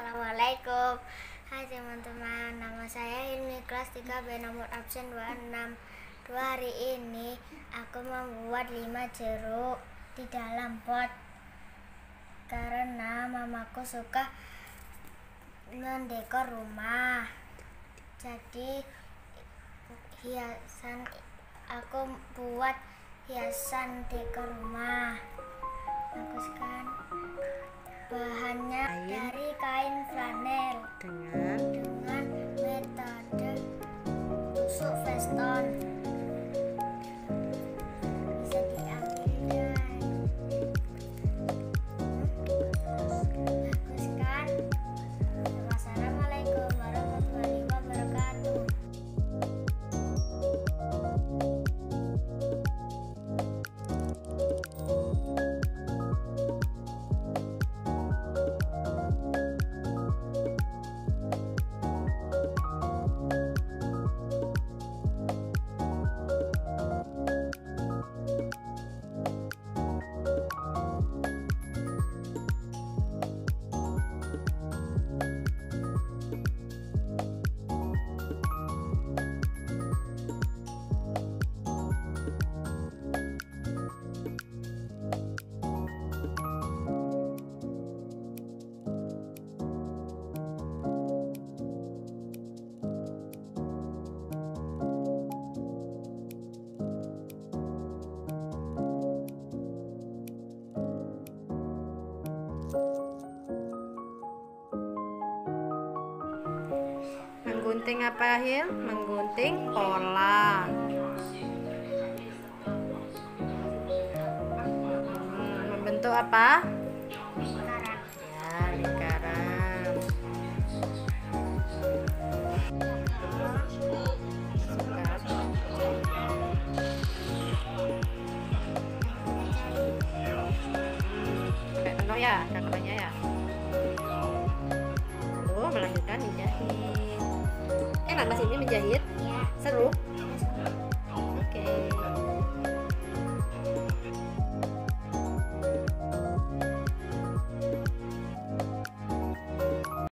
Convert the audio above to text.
Assalamualaikum. Hai teman-teman, nama saya Hilmi, kelas 3B, nomor absen 26. Hari ini aku membuat 5 jeruk di dalam pot karena mamaku suka mendekor rumah. Jadi aku buat hiasan dekor rumah. Bagus kan? Bahannya dari kain flanel dengan metode tusuk feston. Bisa diambil guys. Bagus kan? Wassalamualaikum warahmatullahi wabarakatuh. Menggunting apa, Hil? Menggunting pola. Membentuk apa? Lingkaran. Ya, lingkaran. Penuh ya, katanya ya. Lalu melanjutkan menjahit. Enak Mas ini menjahit? Ya. Seru?